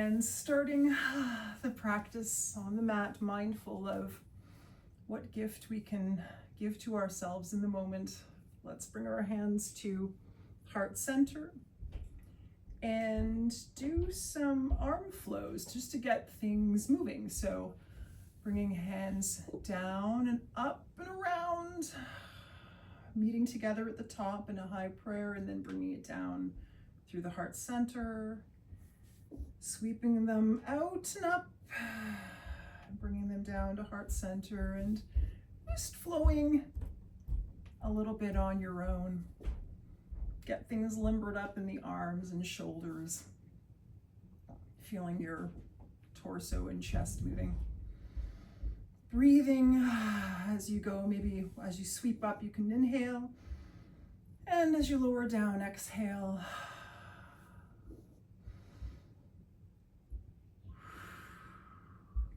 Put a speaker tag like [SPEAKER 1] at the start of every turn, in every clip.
[SPEAKER 1] And starting the practice on the mat, mindful of what gift we can give to ourselves in the moment. Let's bring our hands to heart center and do some arm flows just to get things moving. So bringing hands down and up and around, meeting together at the top in a high prayer, and then bringing it down through the heart center, sweeping them out and up, bringing them down to heart center, and just flowing a little bit on your own. Get things limbered up in the arms and shoulders, feeling your torso and chest moving. Breathing as you go. Maybe as you sweep up, you can inhale, and as you lower down, exhale.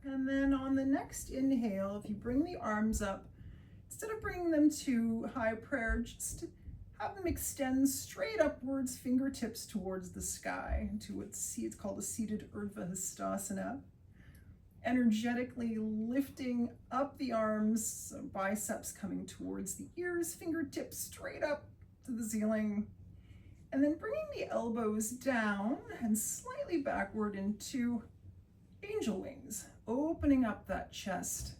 [SPEAKER 1] And then on the next inhale, if you bring the arms up, instead of bringing them to high prayer, just have them extend straight upwards, fingertips towards the sky, to it's called a seated Urdhva Hastasana. Energetically lifting up the arms, so biceps coming towards the ears, fingertips straight up to the ceiling. And then bringing the elbows down and slightly backward into angel wings, opening up that chest,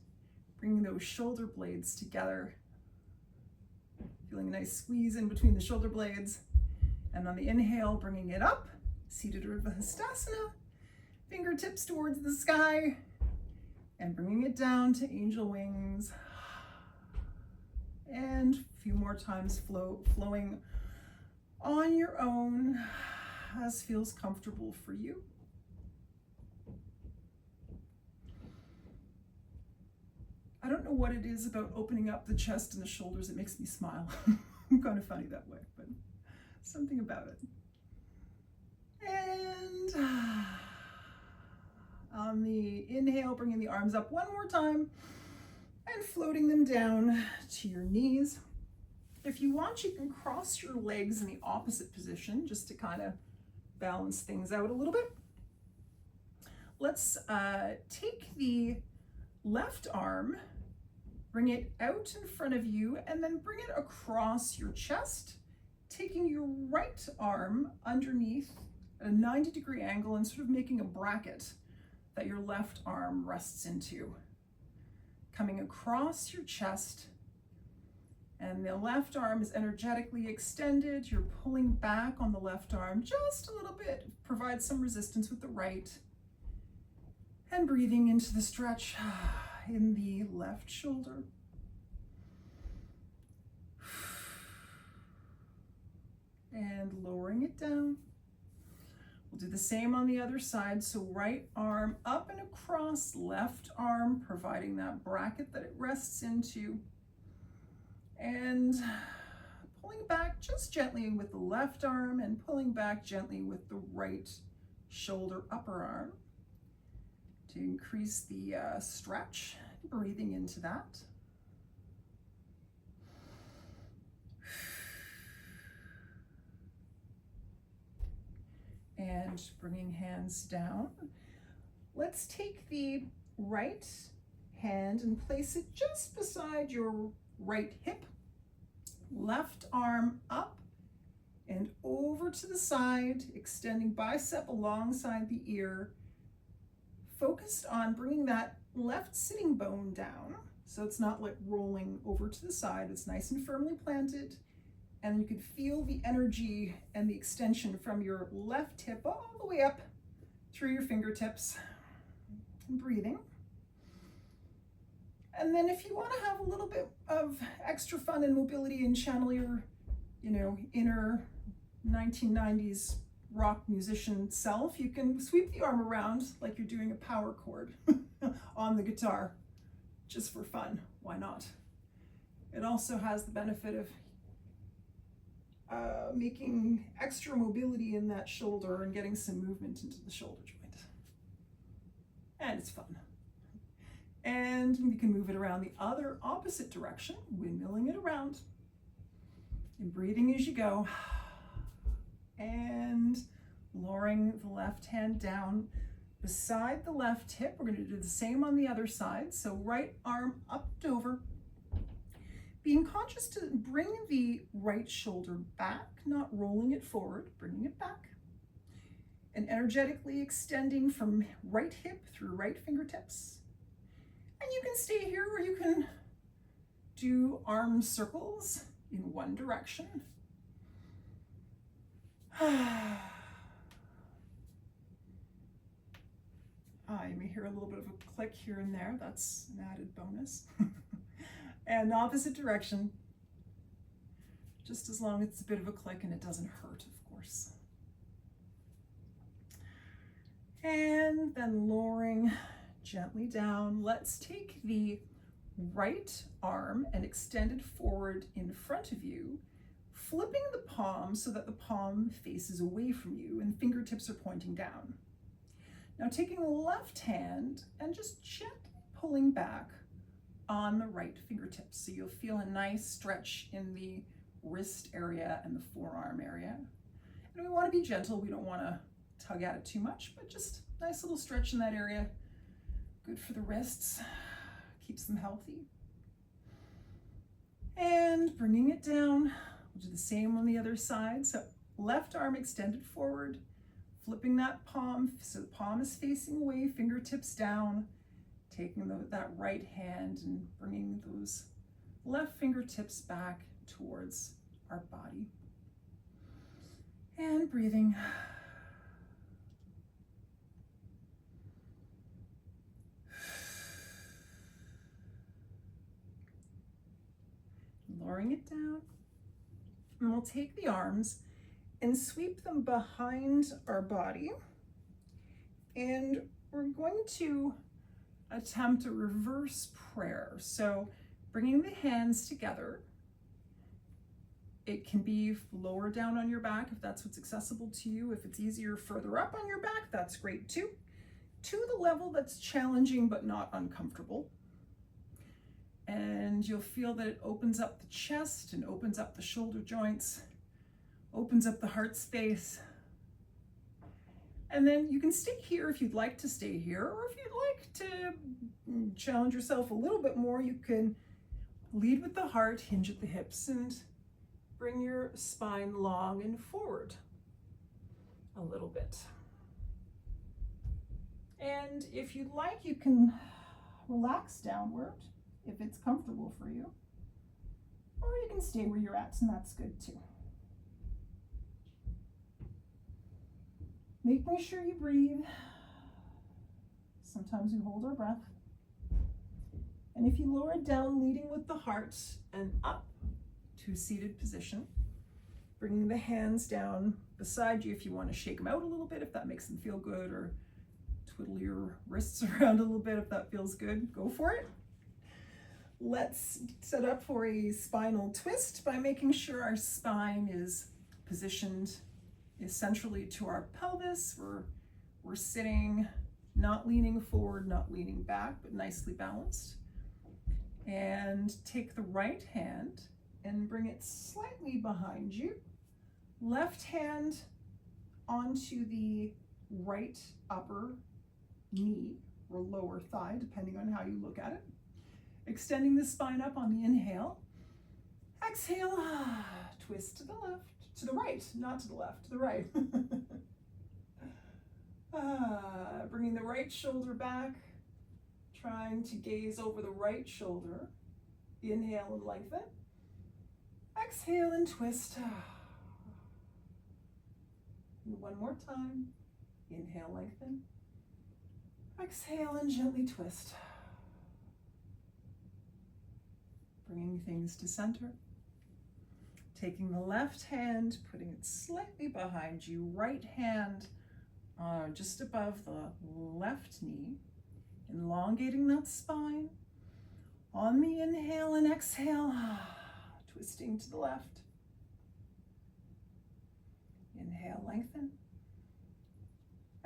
[SPEAKER 1] bringing those shoulder blades together. Feeling a nice squeeze in between the shoulder blades. And on the inhale, bringing it up, seated Urdhva Hastasana, fingertips towards the sky, and bringing it down to angel wings. And a few more times flowing on your own as feels comfortable for you. I don't know what it is about opening up the chest and the shoulders that makes me smile. I'm kind of funny that way, but something about it. And on the inhale, bringing the arms up one more time and floating them down to your knees. If you want, you can cross your legs in the opposite position just to kind of balance things out a little bit. Let's take the left arm, bring it out in front of you, and then bring it across your chest, taking your right arm underneath at a 90-degree angle and sort of making a bracket that your left arm rests into. Coming across your chest, and the left arm is energetically extended. You're pulling back on the left arm just a little bit, provide some resistance with the right, and breathing into the stretch in the left shoulder. And lowering it down. We'll do the same on the other side. So right arm up and across, left arm providing that bracket that it rests into. And pulling back just gently with the left arm and pulling back gently with the right shoulder upper arm to increase the stretch, breathing into that. And bringing hands down. Let's take the right hand and place it just beside your right hip. Left arm up and over to the side, extending bicep alongside the ear. Focused on bringing that left sitting bone down, so it's not like rolling over to the side. It's nice and firmly planted, and you can feel the energy and the extension from your left hip all the way up through your fingertips. And breathing. And then if you want to have a little bit of extra fun and mobility and channel your, inner 1990s rock musician self, you can sweep the arm around like you're doing a power chord on the guitar, just for fun. Why not? It also has the benefit of making extra mobility in that shoulder and getting some movement into the shoulder joint. And it's fun. And we can move it around the other opposite direction, windmilling it around and breathing as you go. And lowering the left hand down, beside the left hip. We're going to do the same on the other side. So right arm up and over. Being conscious to bring the right shoulder back, not rolling it forward, bringing it back. And energetically extending from right hip through right fingertips. And you can stay here or you can do arm circles in one direction. You may hear a little bit of a click here and there. That's an added bonus. And opposite direction, just as long as it's a bit of a click and it doesn't hurt, of course. And then lowering gently down. Let's take the right arm and extend it forward in front of you, flipping the palm so that the palm faces away from you and fingertips are pointing down. Now taking the left hand and just gently pulling back on the right fingertips. So you'll feel a nice stretch in the wrist area and the forearm area. And we want to be gentle. We don't want to tug at it too much, but just a nice little stretch in that area. Good for the wrists, keeps them healthy. And bringing it down, we'll do the same on the other side. So left arm extended forward, flipping that palm so the palm is facing away, fingertips down, taking that right hand and bringing those left fingertips back towards our body. And breathing. Lowering it down. And we'll take the arms and sweep them behind our body. And we're going to attempt a reverse prayer. So bringing the hands together. It can be lower down on your back if that's what's accessible to you. If it's easier further up on your back, that's great too. To the level that's challenging but not uncomfortable. And you'll feel that it opens up the chest and opens up the shoulder joints, opens up the heart space. And then you can stay here if you'd like to stay here, or if you'd like to challenge yourself a little bit more, you can lead with the heart, hinge at the hips, and bring your spine long and forward a little bit. And if you'd like, you can relax downward if it's comfortable for you, or you can stay where you're at, and that's good too. Making sure you breathe. Sometimes we hold our breath. And if you lower it down, leading with the heart and up to seated position, bringing the hands down beside you if you want to shake them out a little bit, if that makes them feel good, or twiddle your wrists around a little bit if that feels good, go for it. Let's set up for a spinal twist by making sure our spine is positioned centrally to our pelvis. We're sitting, not leaning forward, not leaning back, but nicely balanced. And take the right hand and bring it slightly behind you. Left hand onto the right upper knee or lower thigh, depending on how you look at it. Extending the spine up on the inhale. Exhale, twist to the left, to the right, not to the left, to the right. Bringing the right shoulder back, trying to gaze over the right shoulder. Inhale and lengthen. Exhale and twist. And one more time. Inhale, lengthen. Exhale and gently twist. Bringing things to center. Taking the left hand, putting it slightly behind you, right hand just above the left knee, elongating that spine. On the inhale and exhale, twisting to the left. Inhale, lengthen.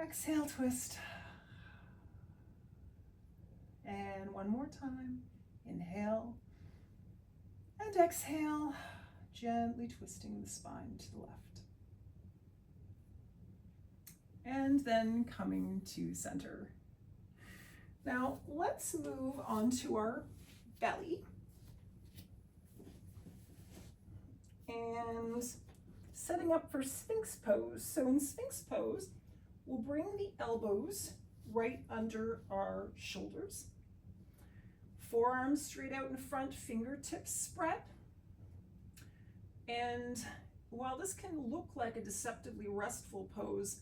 [SPEAKER 1] Exhale, twist. And one more time. Inhale and exhale, gently twisting the spine to the left. and then coming to center. Now let's move on to our belly. And setting up for Sphinx pose. So in Sphinx pose, we'll bring the elbows right under our shoulders. Forearms straight out in front, fingertips spread. And while this can look like a deceptively restful pose,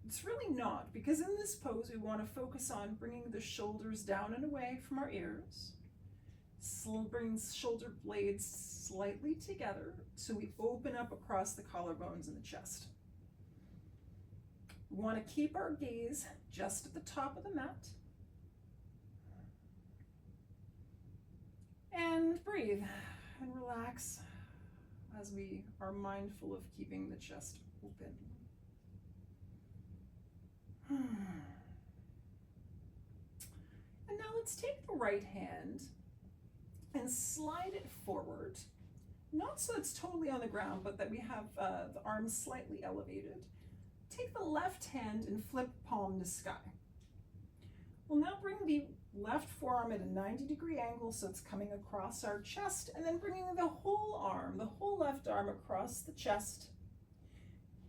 [SPEAKER 1] it's really not, because in this pose we want to focus on bringing the shoulders down and away from our ears. Bring shoulder blades slightly together so we open up across the collarbones and the chest. We want to keep our gaze just at the top of the mat. And breathe and relax as we are mindful of keeping the chest open. And now let's take the right hand and slide it forward, not so it's totally on the ground, but that we have the arms slightly elevated. Take the left hand and flip palm to sky. We'll now bring the left forearm at a 90-degree angle so it's coming across our chest, and then bringing the whole arm, the whole left arm across the chest,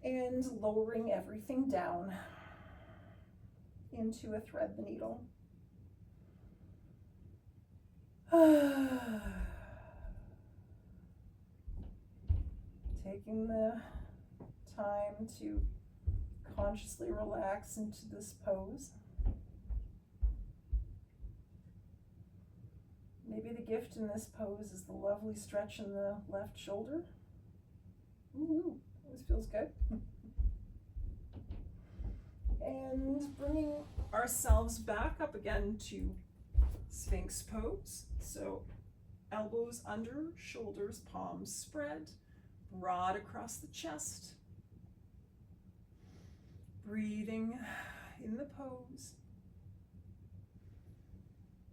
[SPEAKER 1] and lowering everything down into a thread the needle. Taking the time to consciously relax into this pose. Maybe the gift in this pose is the lovely stretch in the left shoulder. Ooh, this feels good. And bringing ourselves back up again to Sphinx pose. So elbows under, shoulders, palms spread, broad across the chest. Breathing in the pose.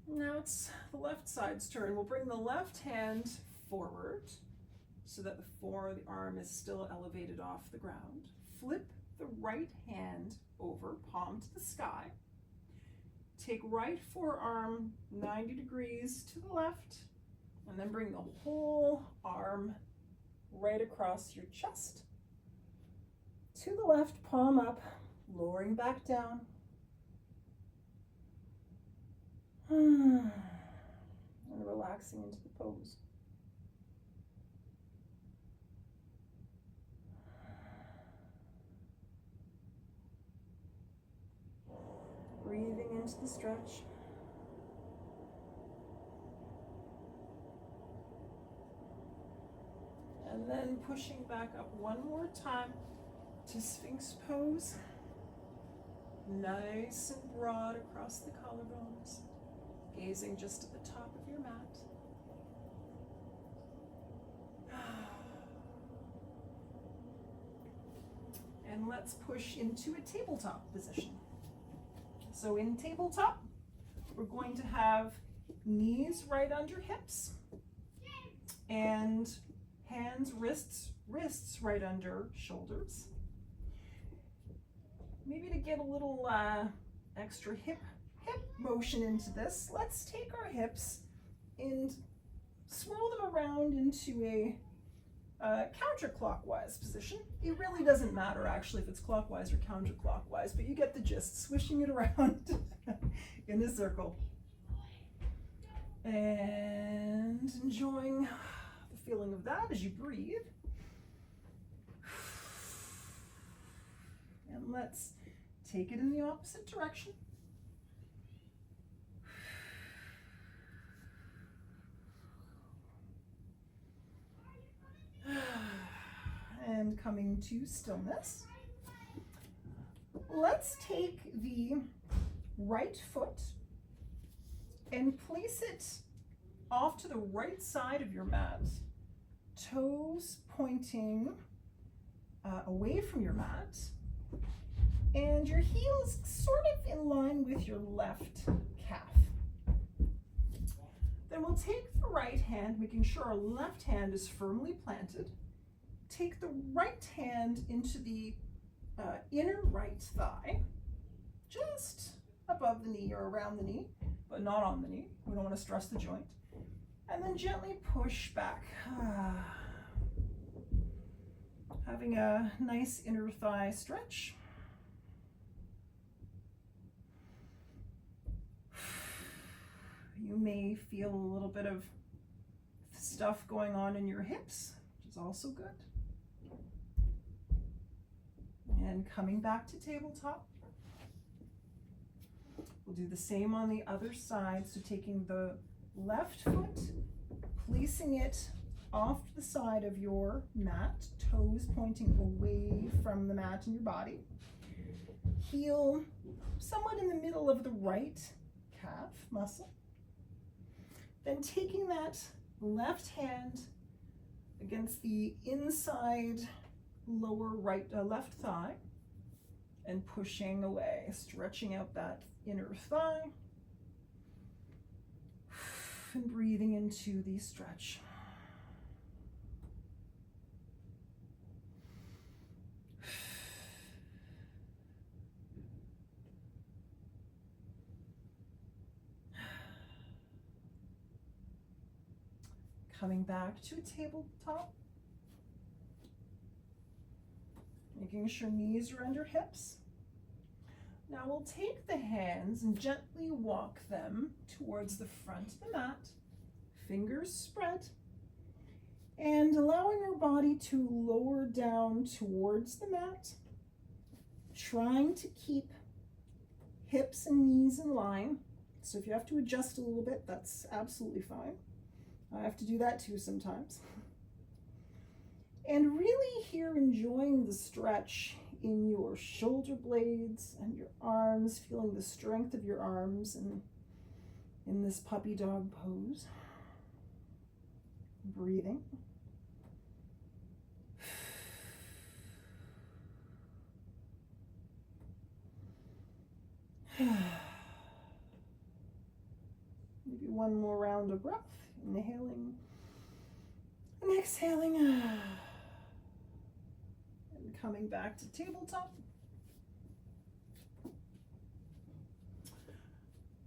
[SPEAKER 1] Now it's the left side's turn. We'll bring the left hand forward so that the arm is still elevated off the ground. Flip the right hand over, palm to the sky. Take right forearm 90 degrees to the left, and then bring the whole arm right across your chest. To the left, palm up, lowering back down. And relaxing into the pose. Breathing into the stretch. And then pushing back up one more time to Sphinx pose. Nice and broad across the collarbones. Gazing just at the top of your mat. And let's push into a tabletop position. So in tabletop, we're going to have knees right under hips and hands, wrists right under shoulders. Maybe to get a little extra hip motion into this, let's take our hips and swirl them around into a counterclockwise position. It really doesn't matter actually if it's clockwise or counterclockwise, but you get the gist, swishing it around in a circle. And enjoying the feeling of that as you breathe. And let's take it in the opposite direction. And coming to stillness. Let's take the right foot and place it off to the right side of your mat. Toes pointing away from your mat. And your heels sort of in line with your left calf. Then we'll take the right hand, making sure our left hand is firmly planted. Take the right hand into the inner right thigh, just above the knee or around the knee, but not on the knee. We don't want to stress the joint. And then gently push back. Having a nice inner thigh stretch. You may feel a little bit of stuff going on in your hips, which is also good. And coming back to tabletop. We'll do the same on the other side. So taking the left foot, placing it off to the side of your mat, toes pointing away from the mat and your body. Heel somewhat in the middle of the right calf muscle. Then taking that left hand against the inside lower right left thigh and pushing away, stretching out that inner thigh and breathing into the stretch. Coming back to a tabletop. Making sure knees are under hips. Now we'll take the hands and gently walk them towards the front of the mat, fingers spread, and allowing our body to lower down towards the mat, trying to keep hips and knees in line. So if you have to adjust a little bit, that's absolutely fine. I have to do that too sometimes. And really here enjoying the stretch in your shoulder blades and your arms, feeling the strength of your arms and in this puppy dog pose. Breathing. Maybe one more round of breath. Inhaling and exhaling. And coming back to tabletop.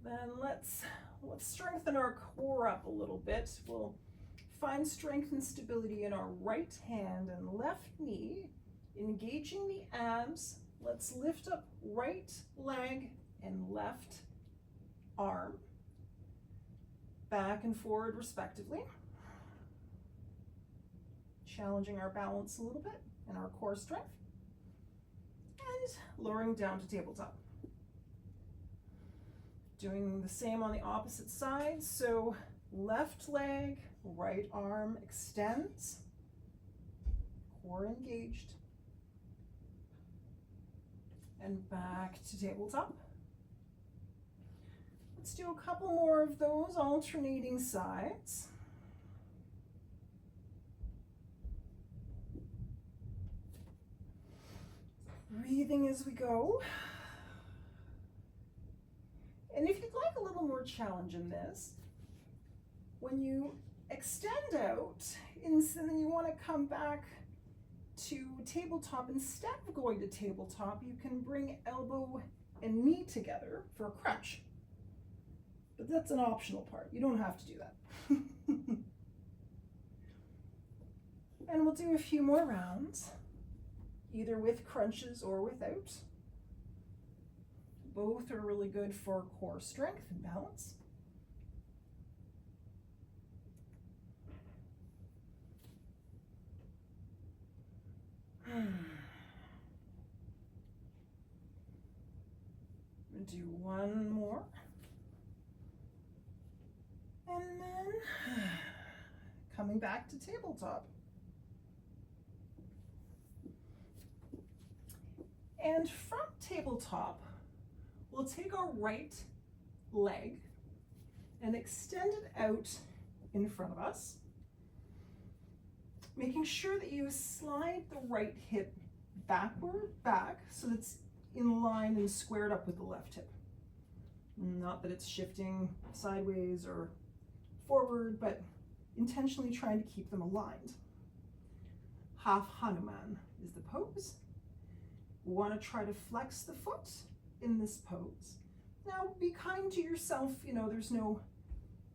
[SPEAKER 1] Then let's strengthen our core up a little bit. We'll find strength and stability in our right hand and left knee, engaging the abs. Let's lift up right leg and left arm, back and forward respectively. Challenging our balance a little bit and our core strength. And lowering down to tabletop. Doing the same on the opposite side. So left leg, right arm extends, core engaged. And back to tabletop. Let's do a couple more of those alternating sides. Breathing as we go. And if you'd like a little more challenge in this, when you extend out and then you want to come back to tabletop, instead of going to tabletop, you can bring elbow and knee together for a crunch. But that's an optional part. You don't have to do that. And we'll do a few more rounds, either with crunches or without. Both are really good for core strength and balance. We'll do one more. And then coming back to tabletop. And from tabletop, we'll take our right leg and extend it out in front of us, making sure that you slide the right hip back so that it's in line and squared up with the left hip. Not that it's shifting sideways or forward, but intentionally trying to keep them aligned. Half Hanuman is the pose. We want to try to flex the foot in this pose. Now, be kind to yourself. You know,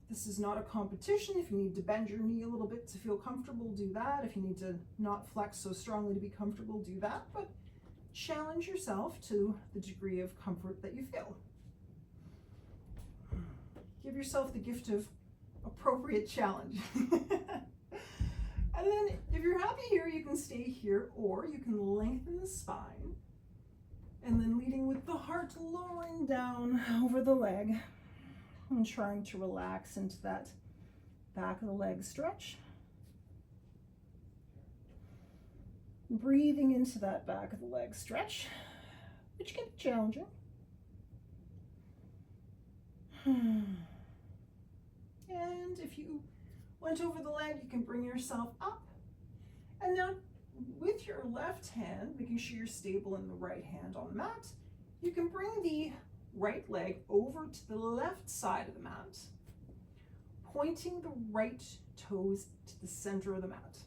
[SPEAKER 1] this is not a competition. If you need to bend your knee a little bit to feel comfortable, do that. If you need to not flex so strongly to be comfortable, do that. But challenge yourself to the degree of comfort that you feel. Give yourself the gift of appropriate challenge. And then if you're happy here, you can stay here, or you can lengthen the spine. And then leading with the heart, lowering down over the leg and trying to relax into that back of the leg stretch. Breathing into that back of the leg stretch, which can be challenging. And if you went over the leg, you can bring yourself up. And now with your left hand, making sure you're stable in the right hand on the mat, you can bring the right leg over to the left side of the mat, pointing the right toes to the center of the mat.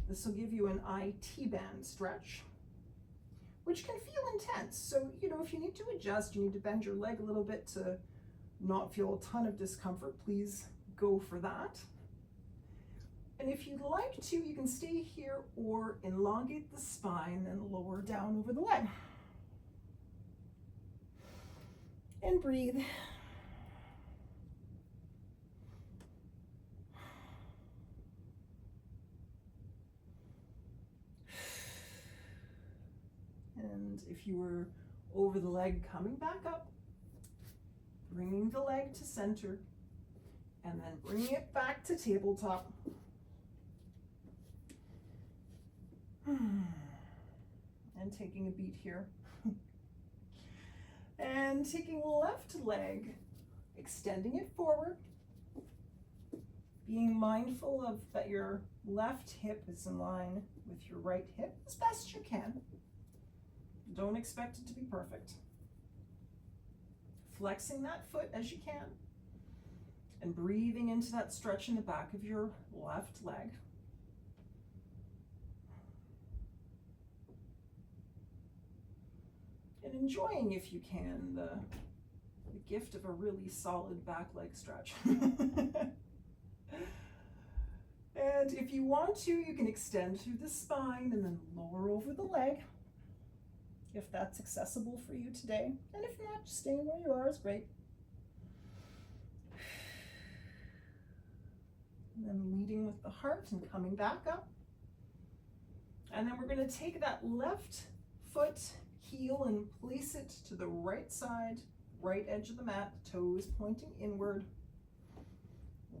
[SPEAKER 1] This will give you an IT band stretch, which can feel intense. So, you know, if you need to adjust, you need to bend your leg a little bit to not feel a ton of discomfort, please go for that. And if you'd like to, you can stay here or elongate the spine and lower down over the leg. And breathe. And if you were over the leg, coming back up, bringing the leg to center, and then bringing it back to tabletop. And taking a beat here. And taking left leg, extending it forward, being mindful of that your left hip is in line with your right hip as best you can. Don't expect it to be perfect. Flexing that foot as you can and breathing into that stretch in the back of your left leg. And enjoying, if you can, the gift of a really solid back leg stretch. And if you want to, you can extend through the spine and then lower over the leg, if that's accessible for you today. And if not, just staying where you are is great. And then leading with the heart and coming back up. And then we're going to take that left foot heel and place it to the right side, right edge of the mat, toes pointing inward.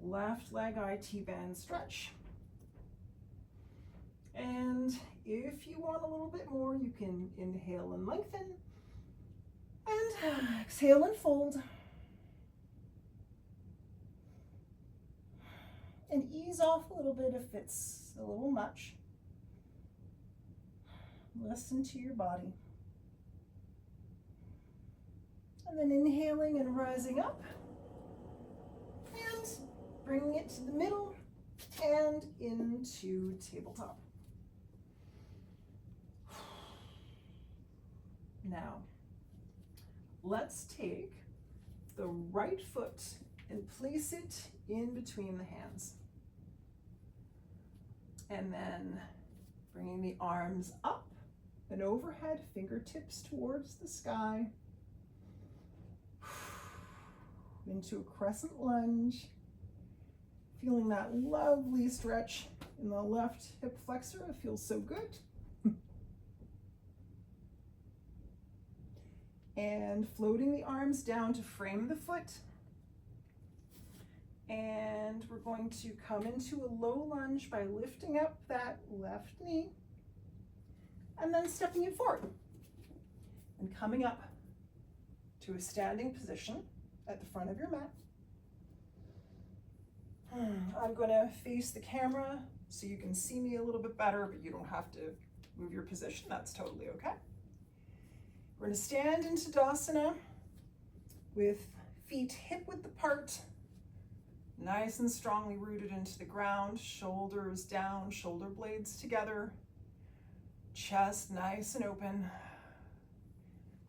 [SPEAKER 1] Left leg IT band stretch. And if you want a little bit more, you can inhale and lengthen, and exhale and fold. And ease off a little bit if it's a little much. Listen to your body. And then inhaling and rising up, and bringing it to the middle and into tabletop. Now, let's take the right foot and place it in between the hands. And then bringing the arms up and overhead, fingertips towards the sky. Into a crescent lunge. Feeling that lovely stretch in the left hip flexor. It feels so good. And floating the arms down to frame the foot. And we're going to come into a low lunge by lifting up that left knee and then stepping it forward and coming up to a standing position at the front of your mat. I'm going to face the camera so you can see me a little bit better, but you don't have to move your position. That's totally okay. We're going to stand in Tadasana with feet hip-width apart, nice and strongly rooted into the ground, shoulders down, shoulder blades together. Chest nice and open.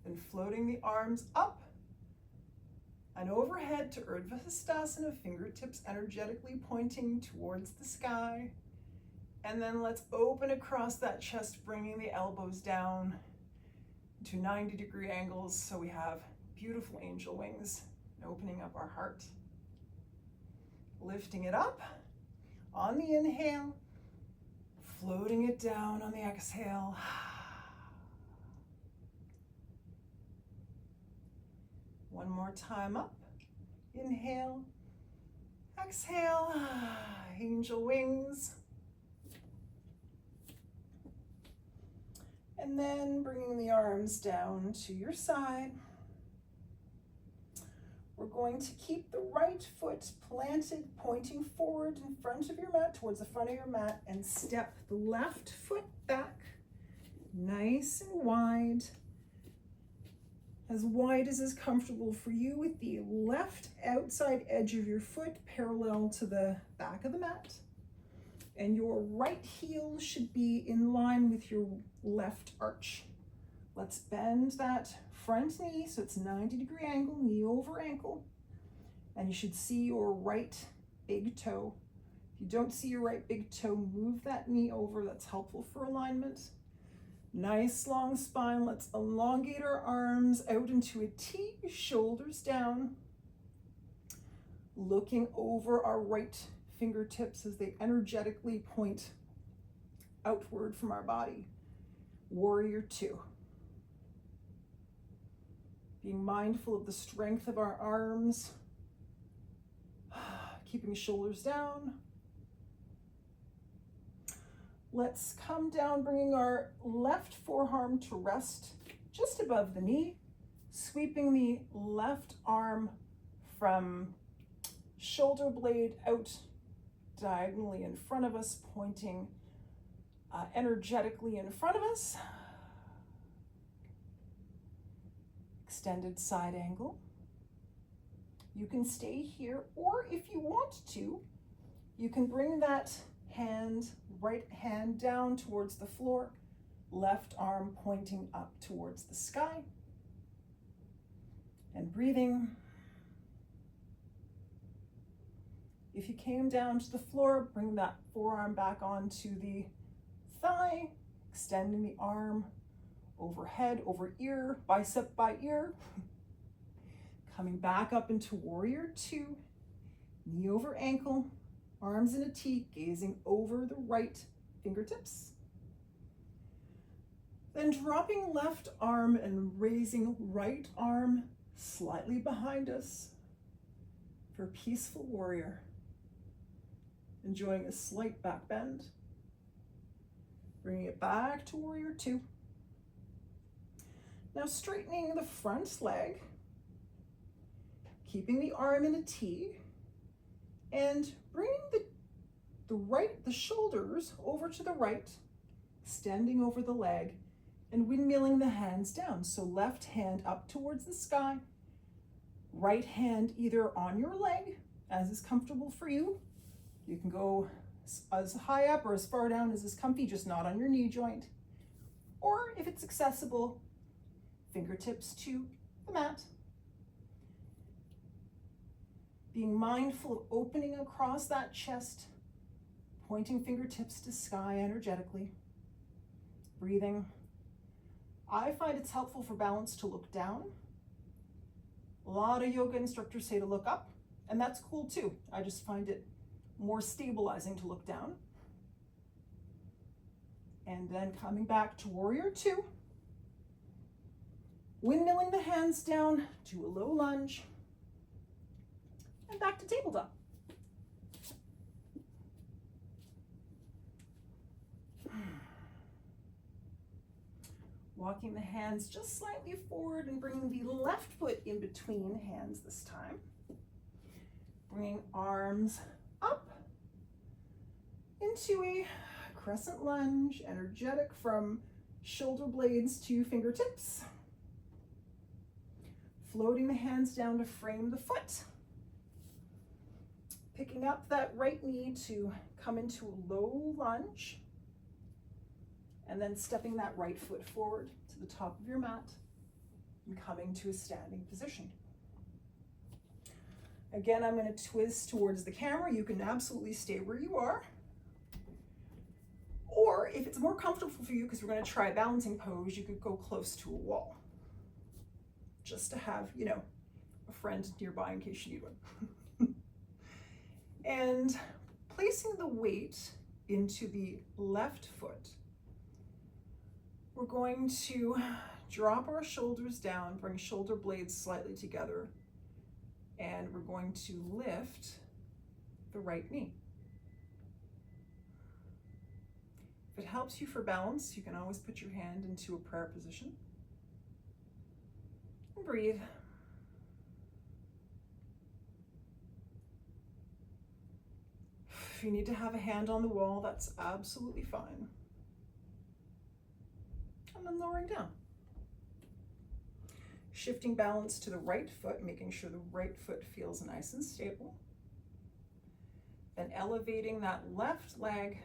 [SPEAKER 1] Then floating the arms up and overhead to Urdhva Hastasana, fingertips energetically pointing towards the sky. And then let's open across that chest, bringing the elbows down to 90-degree angles so we have beautiful angel wings, opening up our heart. Lifting it up on the inhale, floating it down on the exhale. One more time up. Inhale, exhale, angel wings. And then bringing the arms down to your side. We're going to keep the right foot planted, pointing forward in front of your mat, towards the front of your mat, and step the left foot back, nice and wide as is comfortable for you, with the left outside edge of your foot parallel to the back of the mat. And your right heel should be in line with your left arch. Let's bend that front knee so it's 90-degree angle, knee over ankle. And you should see your right big toe. If you don't see your right big toe, move that knee over. That's helpful for alignment. Nice long spine. Let's elongate our arms out into a T, shoulders down. Looking over our right fingertips as they energetically point outward from our body. Warrior two. Being mindful of the strength of our arms. Keeping shoulders down. Let's come down, bringing our left forearm to rest just above the knee, sweeping the left arm from shoulder blade out diagonally in front of us, pointing energetically in front of us. Extended side angle. You can stay here, or if you want to, you can bring that right hand down towards the floor, left arm pointing up towards the sky. And breathing. If you came down to the floor, bring that forearm back onto the thigh, extending the arm overhead, over ear, bicep by ear. Coming back up into warrior two, knee over ankle, arms in a T, gazing over the right fingertips. Then dropping left arm and raising right arm slightly behind us for peaceful warrior. Enjoying a slight back bend. Bringing it back to warrior two. Now straightening the front leg, keeping the arm in a T, and bringing the shoulders over to the right, extending over the leg, and windmilling the hands down. So left hand up towards the sky, right hand either on your leg, as is comfortable for you. You can go as high up or as far down as is comfy, just not on your knee joint. Or if it's accessible, fingertips to the mat. Being mindful of opening across that chest, pointing fingertips to sky energetically. Breathing. I find it's helpful for balance to look down. A lot of yoga instructors say to look up, and that's cool too. I just find it more stabilizing to look down. And then coming back to warrior two. Windmilling the hands down to a low lunge. And back to tabletop. Walking the hands just slightly forward and bringing the left foot in between hands this time. Bringing arms up into a crescent lunge, energetic from shoulder blades to fingertips. Floating the hands down to frame the foot. Picking up that right knee to come into a low lunge. And then stepping that right foot forward to the top of your mat and coming to a standing position. Again, I'm going to twist towards the camera. You can absolutely stay where you are. Or if it's more comfortable for you, because we're going to try a balancing pose, you could go close to a wall. Just to have, you know, a friend nearby in case you need one. And placing the weight into the left foot, we're going to drop our shoulders down, bring shoulder blades slightly together, and we're going to lift the right knee. If it helps you for balance, you can always put your hand into a prayer position. And breathe. If you need to have a hand on the wall, that's absolutely fine. And then lowering down. Shifting balance to the right foot, making sure the right foot feels nice and stable. Then elevating that left leg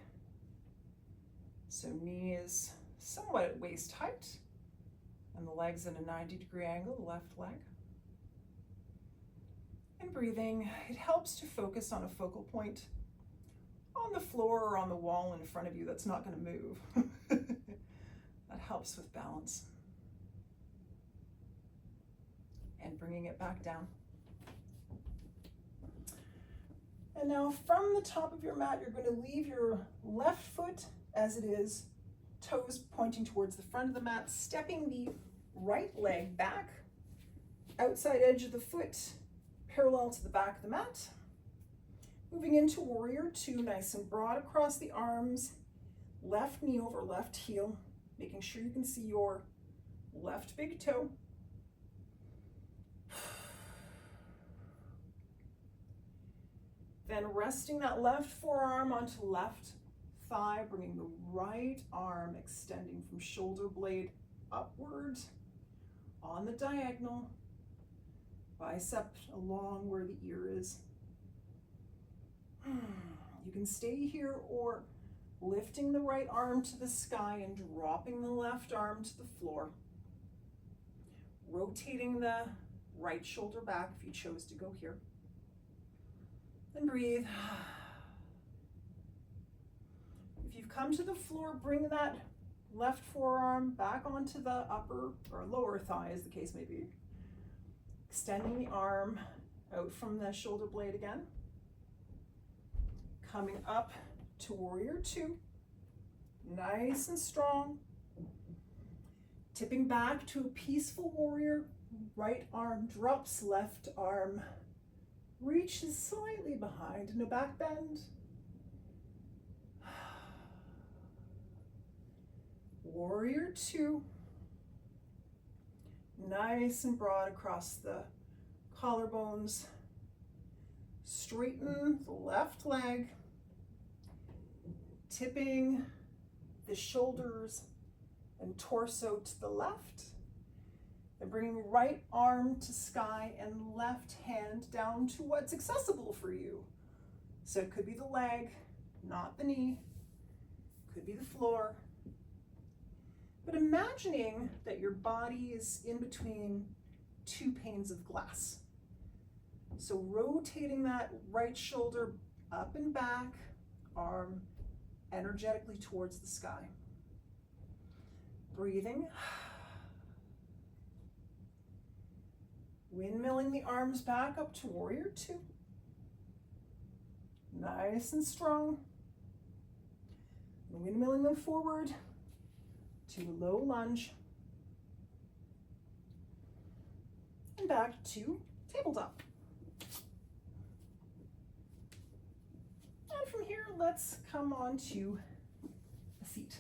[SPEAKER 1] so knee is somewhat at waist height and the leg's at a 90-degree angle, the left leg. And breathing, it helps to focus on a focal point on the floor or on the wall in front of you that's not going to move. That helps with balance. And bringing it back down. And now from the top of your mat, you're going to leave your left foot as it is, toes pointing towards the front of the mat, stepping the right leg back, outside edge of the foot parallel to the back of the mat. Moving into warrior two, nice and broad across the arms, left knee over left heel, making sure you can see your left big toe. Then resting that left forearm onto left thigh, bringing the right arm extending from shoulder blade upward on the diagonal, bicep along where the ear is. You can stay here or lifting the right arm to the sky and dropping the left arm to the floor. Rotating the right shoulder back if you chose to go here. And breathe. If you've come to the floor, bring that left forearm back onto the upper or lower thigh, as the case may be. Extending the arm out from the shoulder blade again. Coming up to warrior two. Nice and strong. Tipping back to a peaceful warrior. Right arm drops, left arm reaches slightly behind. No back bend. Warrior two. Nice and broad across the collarbones. Straighten the left leg. Tipping the shoulders and torso to the left. And bringing right arm to sky and left hand down to what's accessible for you. So it could be the leg, not the knee. Could be the floor. But imagining that your body is in between two panes of glass. So rotating that right shoulder up and back, arm energetically towards the sky. Breathing. Windmilling the arms back up to warrior two. Nice and strong. And windmilling them forward to a low lunge. And back to tabletop. And from here, let's come on to a seat.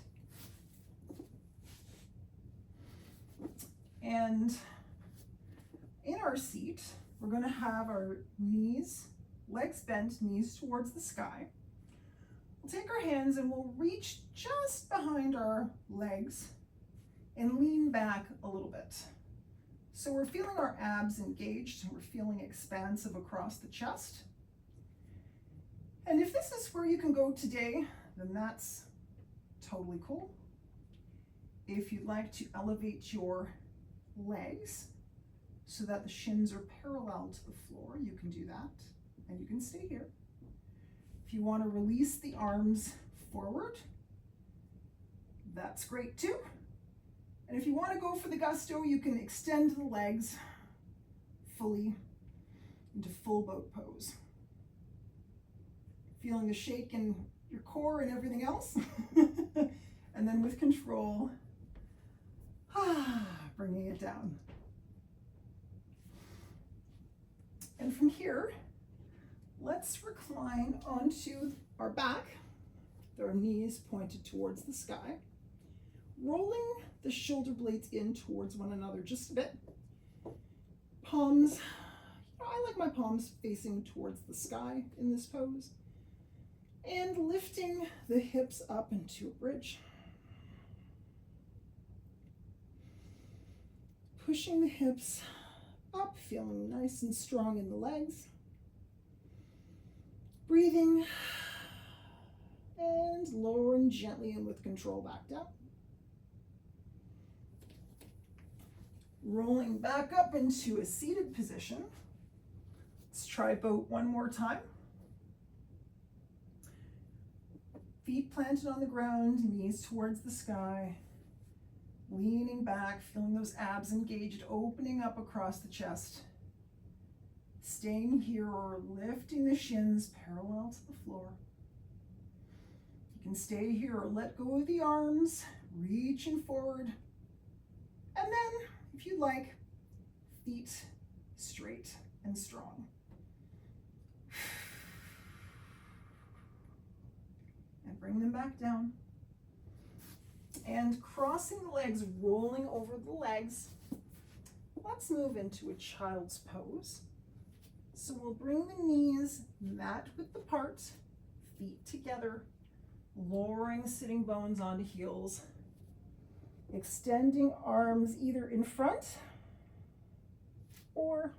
[SPEAKER 1] And in our seat, we're going to have our knees, legs bent, knees towards the sky. We'll take our hands and we'll reach just behind our legs and lean back a little bit. So we're feeling our abs engaged and we're feeling expansive across the chest. And if this is where you can go today, then that's totally cool. If you'd like to elevate your legs so that the shins are parallel to the floor, you can do that, and you can stay here. If you want to release the arms forward, that's great too. And if you want to go for the gusto, you can extend the legs fully into full boat pose. Feeling the shake in your core and everything else. And then with control, bringing it down. And from here, let's recline onto our back, with our knees pointed towards the sky, rolling the shoulder blades in towards one another just a bit. Palms, I like my palms facing towards the sky in this pose. And lifting the hips up into a bridge. Pushing the hips up, feeling nice and strong in the legs. Breathing and lowering gently and with control back down. Rolling back up into a seated position. Let's try boat one more time. Feet planted on the ground, knees towards the sky. Leaning back, feeling those abs engaged, opening up across the chest. Staying here or lifting the shins parallel to the floor. You can stay here or let go of the arms, reaching forward. And then, if you'd like, feet straight and strong. And bring them back down. And crossing the legs, rolling over the legs. Let's move into a child's pose. So we'll bring the knees mat width apart, feet together, lowering sitting bones onto heels, extending arms either in front, or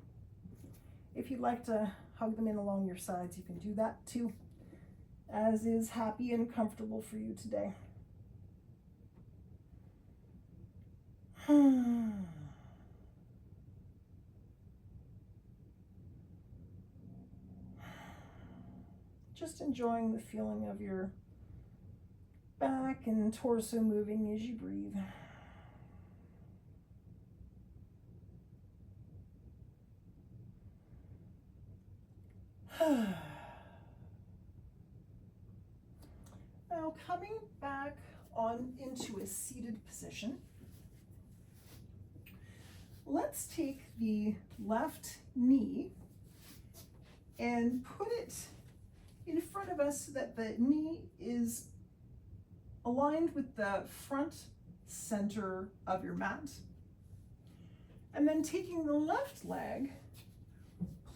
[SPEAKER 1] if you'd like to hug them in along your sides, you can do that too, as is happy and comfortable for you today. Just enjoying the feeling of your back and torso moving as you breathe. Now coming back on into a seated position. Let's take the left knee and put it in front of us so that the knee is aligned with the front center of your mat. And then taking the left leg,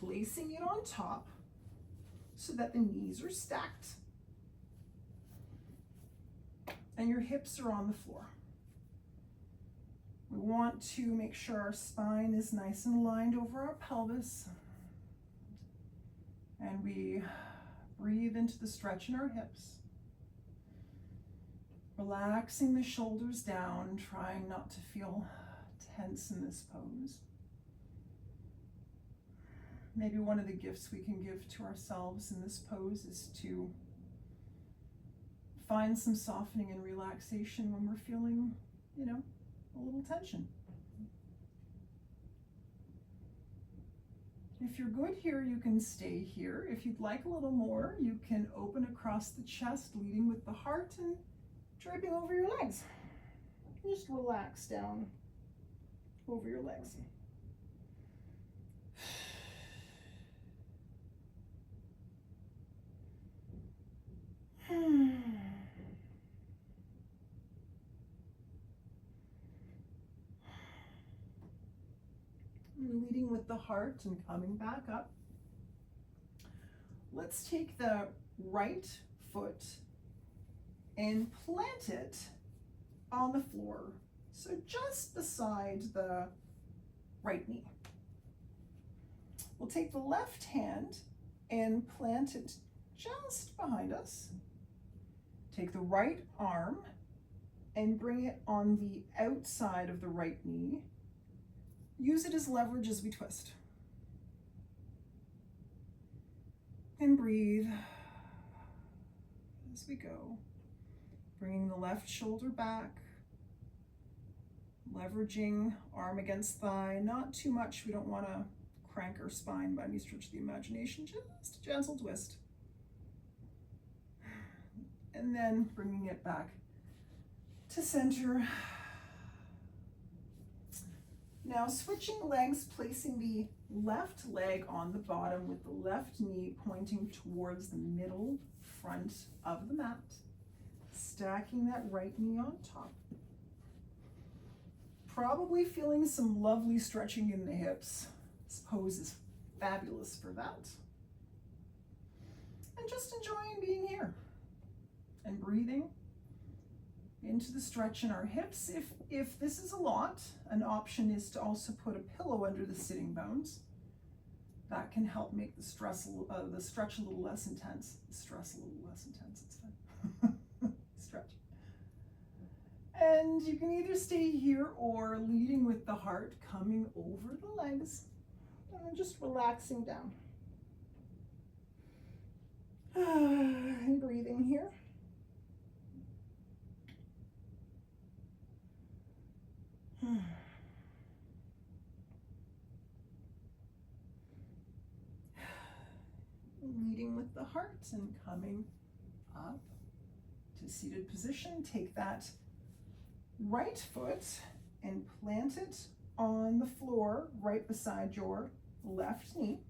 [SPEAKER 1] placing it on top so that the knees are stacked and your hips are on the floor. We want to make sure our spine is nice and aligned over our pelvis. And we breathe into the stretch in our hips. Relaxing the shoulders down, trying not to feel tense in this pose. Maybe one of the gifts we can give to ourselves in this pose is to find some softening and relaxation when we're feeling, a little tension. If you're good here, you can stay here. If you'd like a little more, you can open across the chest, leading with the heart and draping over your legs. Just relax down over your legs. Leading with the heart and coming back up. Let's take the right foot and plant it on the floor, so just beside the right knee. We'll take the left hand and plant it just behind us. Take the right arm and bring it on the outside of the right knee. Use it as leverage as we twist. And breathe as we go. Bringing the left shoulder back, leveraging arm against thigh, not too much. We don't want to crank our spine by any stretch of the imagination, just a gentle twist. And then bringing it back to center. Now switching legs, placing the left leg on the bottom with the left knee pointing towards the middle front of the mat. Stacking that right knee on top. Probably feeling some lovely stretching in the hips. This pose is fabulous for that. And just enjoying being here and breathing into the stretch in our hips. If this is a lot, an option is to also put a pillow under the sitting bones. That can help make the stretch a little less intense. The stress a little less intense, it's fine. Stretch. And you can either stay here or leading with the heart, coming over the legs and just relaxing down. And breathing here. Leading with the heart and coming up to seated position. Take that right foot and plant it on the floor right beside your left knee.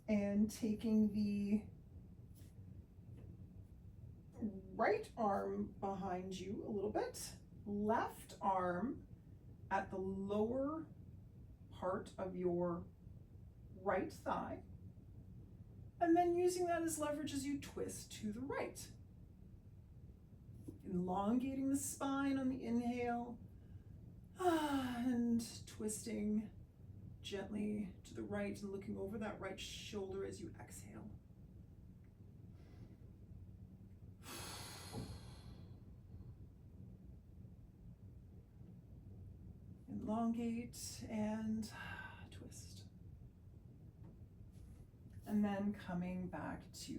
[SPEAKER 1] And taking the right arm behind you a little bit, left arm at the lower part of your right thigh, and then using that as leverage as you twist to the right. Elongating the spine on the inhale, and twisting gently to the right and looking over that right shoulder as you exhale. Elongate and twist. And then coming back to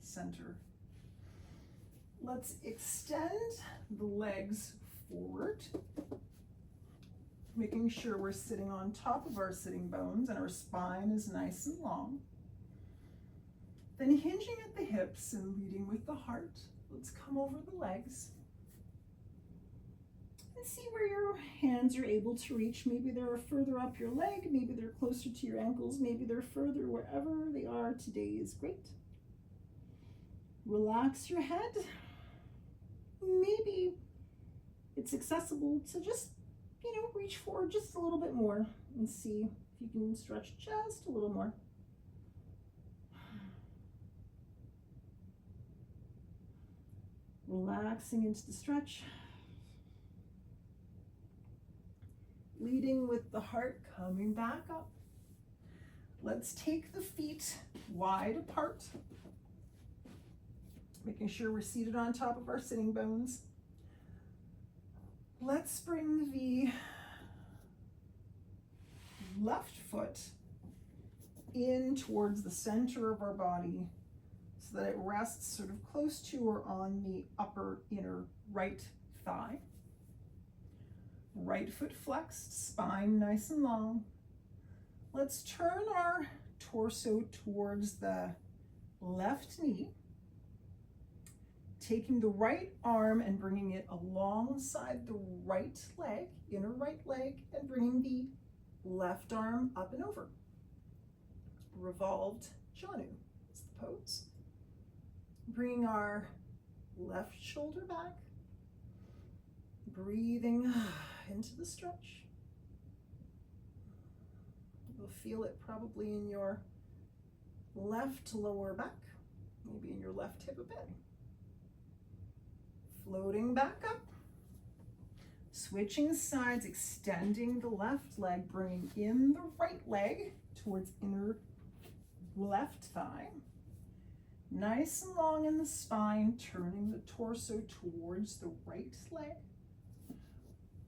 [SPEAKER 1] center. Let's extend the legs forward, making sure we're sitting on top of our sitting bones and our spine is nice and long. Then hinging at the hips and leading with the heart. Let's come over the legs and see where your hands are able to reach. Maybe they're further up your leg, maybe they're closer to your ankles, maybe they're further. Wherever they are today is great. Relax your head. Maybe it's accessible to just, reach forward just a little bit more and see if you can stretch just a little more. Relaxing into the stretch. Leading with the heart, coming back up. Let's take the feet wide apart, making sure we're seated on top of our sitting bones. Let's bring the left foot in towards the center of our body so that it rests sort of close to or on the upper inner right thigh. Right foot flexed, spine nice and long. Let's turn our torso towards the left knee, taking the right arm and bringing it alongside the right leg, inner right leg, and bringing the left arm up and over. Revolved Janu is the pose. Bringing our left shoulder back, breathing into the stretch. You'll feel it probably in your left lower back, maybe in your left hip a bit. Floating back up, switching sides, extending the left leg, bringing in the right leg towards inner left thigh, Nice and long in the spine, turning the torso towards the right leg.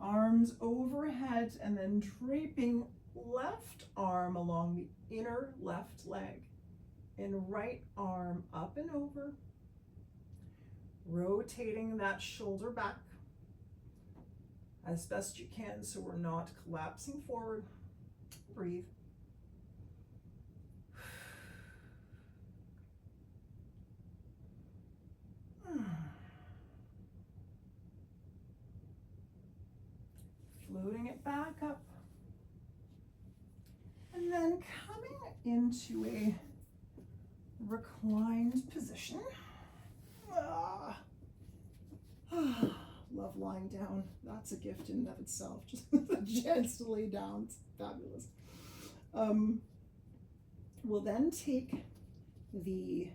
[SPEAKER 1] Arms overhead and then draping left arm along the inner left leg and right arm up and over. Rotating that shoulder back as best you can so we're not collapsing forward. Breathe. Floating it back up. And then coming into a reclined position. Love lying down. That's a gift in and of itself. Just the chance to lay down. It's fabulous. We'll then take the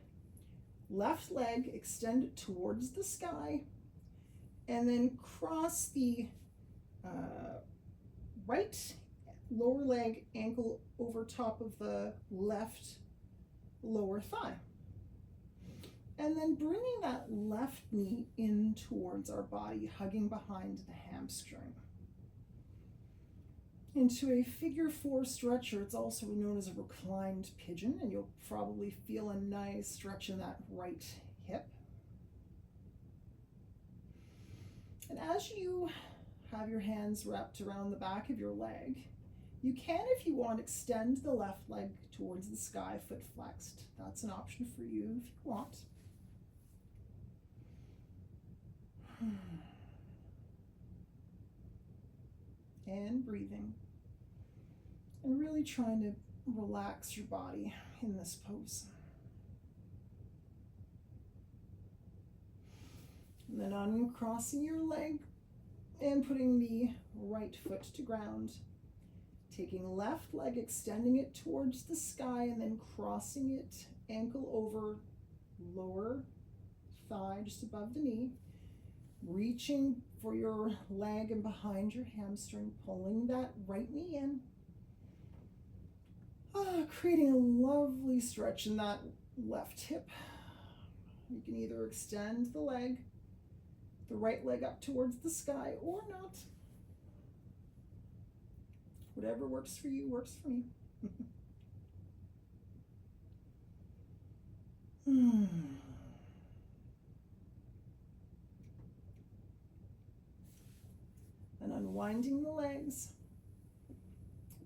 [SPEAKER 1] left leg, extend it towards the sky, and then cross the right lower leg ankle over top of the left lower thigh. And then bringing that left knee in towards our body, hugging behind the hamstring. Into a figure 4 stretcher. It's also known as a reclined pigeon, and you'll probably feel a nice stretch in that right hip. And as you have your hands wrapped around the back of your leg, you can, if you want, extend the left leg towards the sky, foot flexed. That's an option for you if you want. And breathing. And really trying to relax your body in this pose. And then uncrossing your leg and putting the right foot to ground. Taking left leg, extending it towards the sky, and then crossing it ankle over lower thigh, just above the knee. Reaching for your leg and behind your hamstring, pulling that right knee in. Creating a lovely stretch in that left hip. You can either extend the right leg up towards the sky, or not. Whatever works for you works for me. And unwinding the legs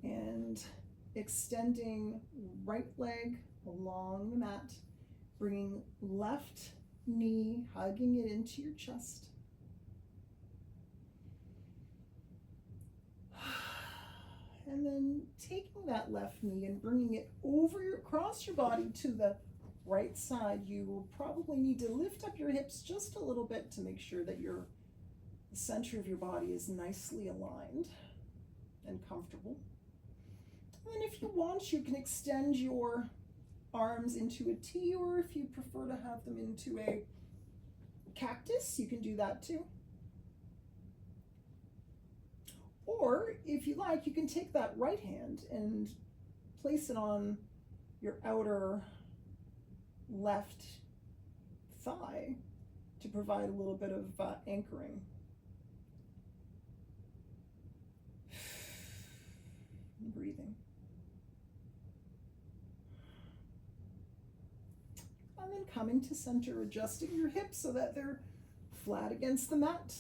[SPEAKER 1] and extending right leg along the mat, bringing left knee, hugging it into your chest. And then taking that left knee and bringing it across your body to the right side. You will probably need to lift up your hips just a little bit to make sure that the center of your body is nicely aligned and comfortable. And then if you want, you can extend your arms into a T, or if you prefer to have them into a cactus, you can do that too. Or if you like, you can take that right hand and place it on your outer left thigh to provide a little bit of anchoring. Breathing. And then coming to center, adjusting your hips so that they're flat against the mat.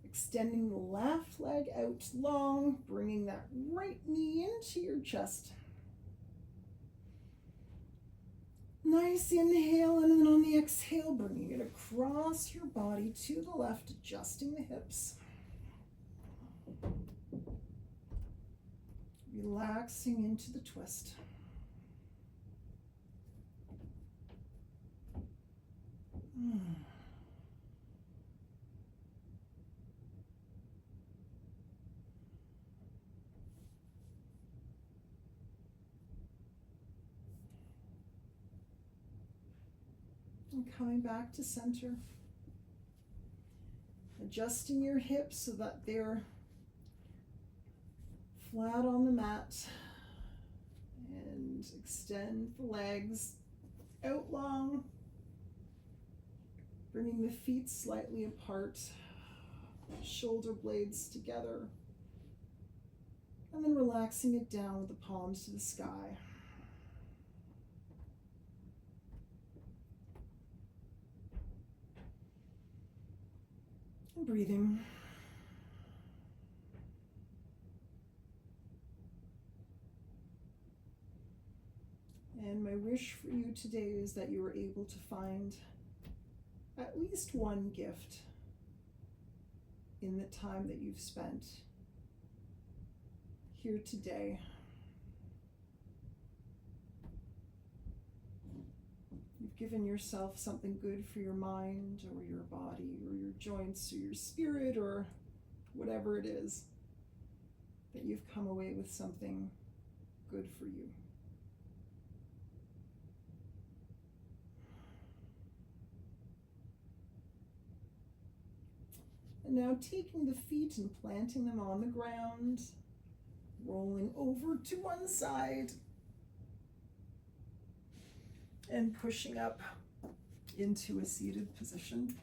[SPEAKER 1] Extending the left leg out long, bringing that right knee into your chest. Nice inhale, and then on the exhale, bringing it across your body to the left, adjusting the hips. Relaxing into the twist. And coming back to center. Adjusting your hips so that they're flat on the mat. And extend the legs out long. Bringing the feet slightly apart, shoulder blades together, and then relaxing it down with the palms to the sky. And breathing. And my wish for you today is that you are able to find at least one gift in the time that you've spent here today. You've given yourself something good for your mind or your body or your joints or your spirit or whatever it is, that you've come away with something good for you. And now taking the feet and planting them on the ground, rolling over to one side, and pushing up into a seated position.